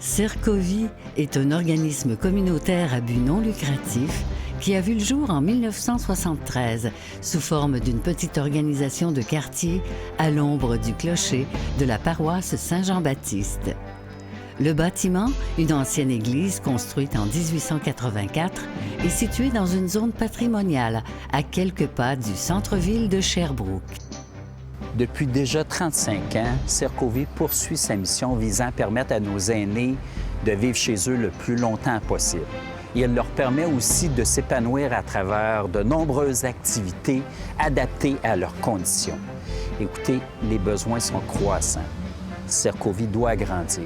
Cercovie est un organisme communautaire à but non lucratif qui a vu le jour en 1973 sous forme d'une petite organisation de quartier à l'ombre du clocher de la paroisse Saint-Jean-Baptiste. Le bâtiment, une ancienne église construite en 1884, est situé dans une zone patrimoniale à quelques pas du centre-ville de Sherbrooke. Depuis déjà 35 ans, Cercovie poursuit sa mission visant à permettre à nos aînés de vivre chez eux le plus longtemps possible. Et elle leur permet aussi de s'épanouir à travers de nombreuses activités adaptées à leurs conditions. Écoutez, les besoins sont croissants. Cercovie doit grandir.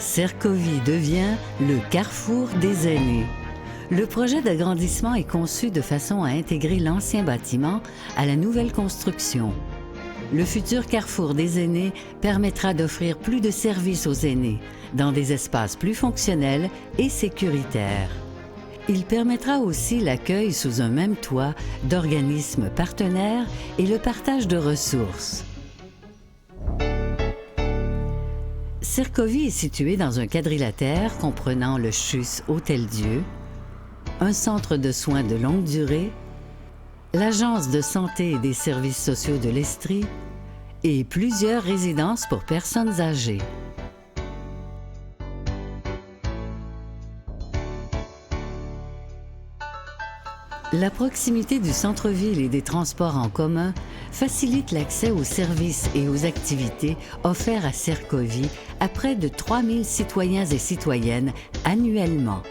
Cercovie devient le carrefour des aînés. Le projet d'agrandissement est conçu de façon à intégrer l'ancien bâtiment à la nouvelle construction. Le futur carrefour des aînés permettra d'offrir plus de services aux aînés dans des espaces plus fonctionnels et sécuritaires. Il permettra aussi l'accueil sous un même toit d'organismes partenaires et le partage de ressources. Cercovie est situé dans un quadrilatère comprenant le CHUS Hôtel-Dieu, un centre de soins de longue durée, l'Agence de santé et des services sociaux de l'Estrie et plusieurs résidences pour personnes âgées. La proximité du centre-ville et des transports en commun facilite l'accès aux services et aux activités offerts à Cercovie à près de 3000 citoyens et citoyennes annuellement.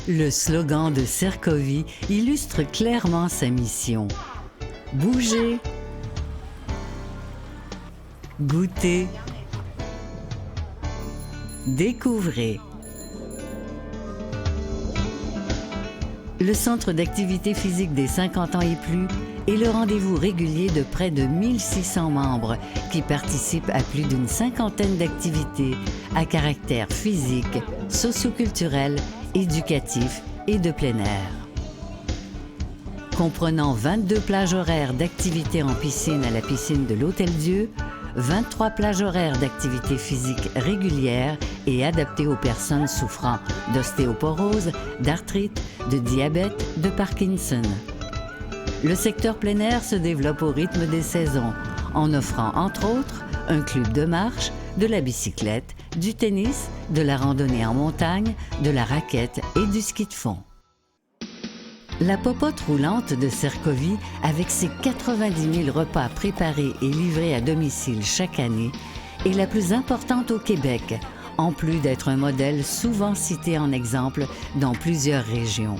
Le slogan de Cercovie illustre clairement sa mission. Bougez, goûtez, découvrez. Le Centre d'activité physique des 50 ans et plus est le rendez-vous régulier de près de 1600 membres qui participent à plus d'une cinquantaine d'activités à caractère physique, socio-culturel, éducatif et de plein air. Comprenant 22 plages horaires d'activités en piscine à la piscine de l'Hôtel-Dieu, 23 plages horaires d'activités physiques régulières et adaptées aux personnes souffrant d'ostéoporose, d'arthrite, de diabète, de Parkinson. Le secteur plein air se développe au rythme des saisons, en offrant entre autres un club de marche, de la bicyclette, du tennis, de la randonnée en montagne, de la raquette et du ski de fond. La popote roulante de Cercovie, avec ses 90 000 repas préparés et livrés à domicile chaque année, est la plus importante au Québec, en plus d'être un modèle souvent cité en exemple dans plusieurs régions.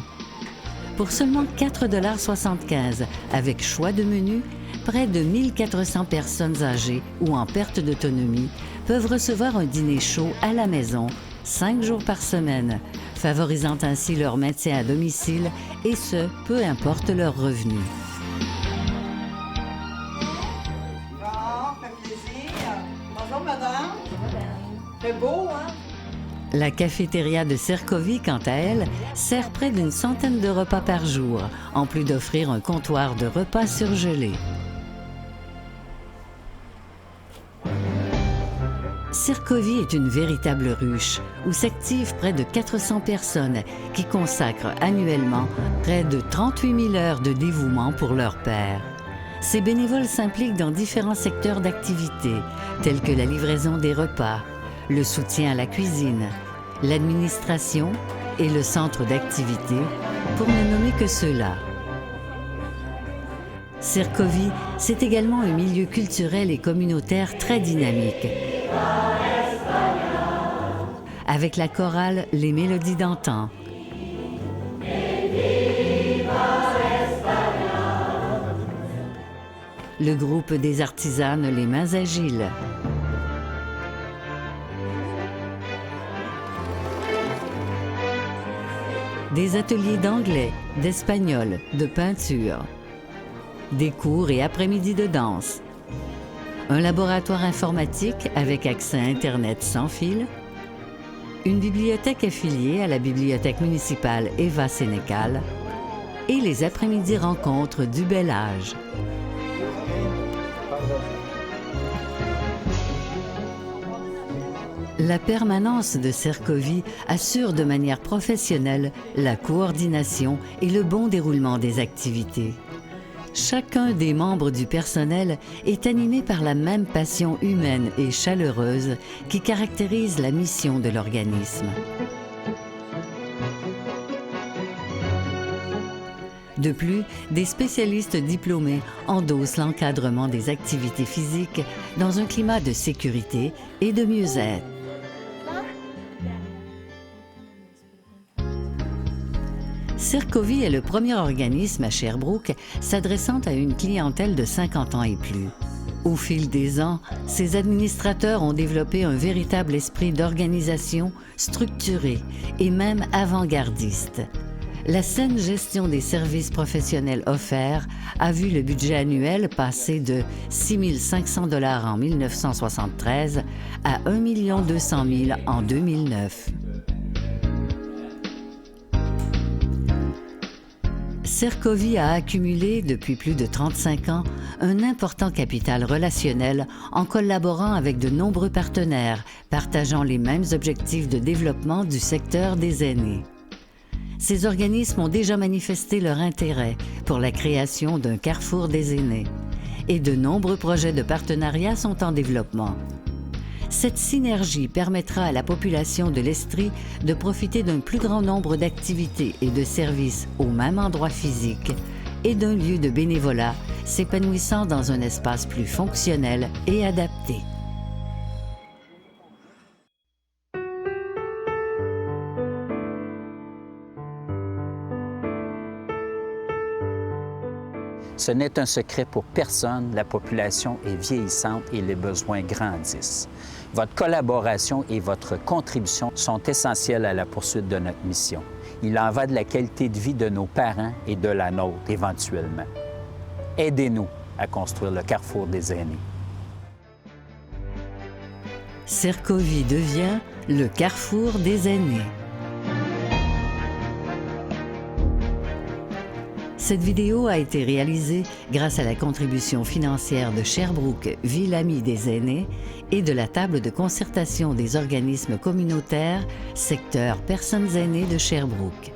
Pour seulement 4,75 $, avec choix de menu, près de 1400 personnes âgées ou en perte d'autonomie peuvent recevoir un dîner chaud à la maison 5 jours par semaine, favorisant ainsi leur maintien à domicile et ce, peu importe leurs revenus. Bon, fait plaisir. Bonjour, madame. C'est beau, hein? La cafétéria de Cercovie, quant à elle, sert près d'une centaine de repas par jour, en plus d'offrir un comptoir de repas surgelés. Cercovie est une véritable ruche où s'activent près de 400 personnes qui consacrent annuellement près de 38 000 heures de dévouement pour leur père. Ces bénévoles s'impliquent dans différents secteurs d'activité, tels que la livraison des repas, le soutien à la cuisine, l'administration et le centre d'activité, pour ne nommer que ceux-là. Cercovie, c'est également un milieu culturel et communautaire très dynamique, avec la chorale Les Mélodies d'antan, le groupe des artisanes Les Mains Agiles, des ateliers d'anglais, d'espagnol, de peinture, des cours et après-midi de danse, un laboratoire informatique avec accès à Internet sans fil, une bibliothèque affiliée à la bibliothèque municipale Eva-Sénécal et les après-midi rencontres du bel âge. La permanence de Cercovie assure de manière professionnelle la coordination et le bon déroulement des activités. Chacun des membres du personnel est animé par la même passion humaine et chaleureuse qui caractérise la mission de l'organisme. De plus, des spécialistes diplômés endossent l'encadrement des activités physiques dans un climat de sécurité et de mieux-être. Cercovie est le premier organisme à Sherbrooke s'adressant à une clientèle de 50 ans et plus. Au fil des ans, ses administrateurs ont développé un véritable esprit d'organisation structuré et même avant-gardiste. La saine gestion des services professionnels offerts a vu le budget annuel passer de 6 500 $ en 1973 à 1 200 000 en 2009. Cercovie a accumulé, depuis plus de 35 ans, un important capital relationnel en collaborant avec de nombreux partenaires partageant les mêmes objectifs de développement du secteur des aînés. Ces organismes ont déjà manifesté leur intérêt pour la création d'un carrefour des aînés et de nombreux projets de partenariat sont en développement. Cette synergie permettra à la population de l'Estrie de profiter d'un plus grand nombre d'activités et de services au même endroit physique et d'un lieu de bénévolat s'épanouissant dans un espace plus fonctionnel et adapté. Ce n'est un secret pour personne, la population est vieillissante et les besoins grandissent. Votre collaboration et votre contribution sont essentielles à la poursuite de notre mission. Il en va de la qualité de vie de nos parents et de la nôtre, éventuellement. Aidez-nous à construire le carrefour des aînés. Cercovie devient le carrefour des aînés. Cette vidéo a été réalisée grâce à la contribution financière de Sherbrooke, Ville Amie des aînés, et de la table de concertation des organismes communautaires, secteur personnes aînées de Sherbrooke.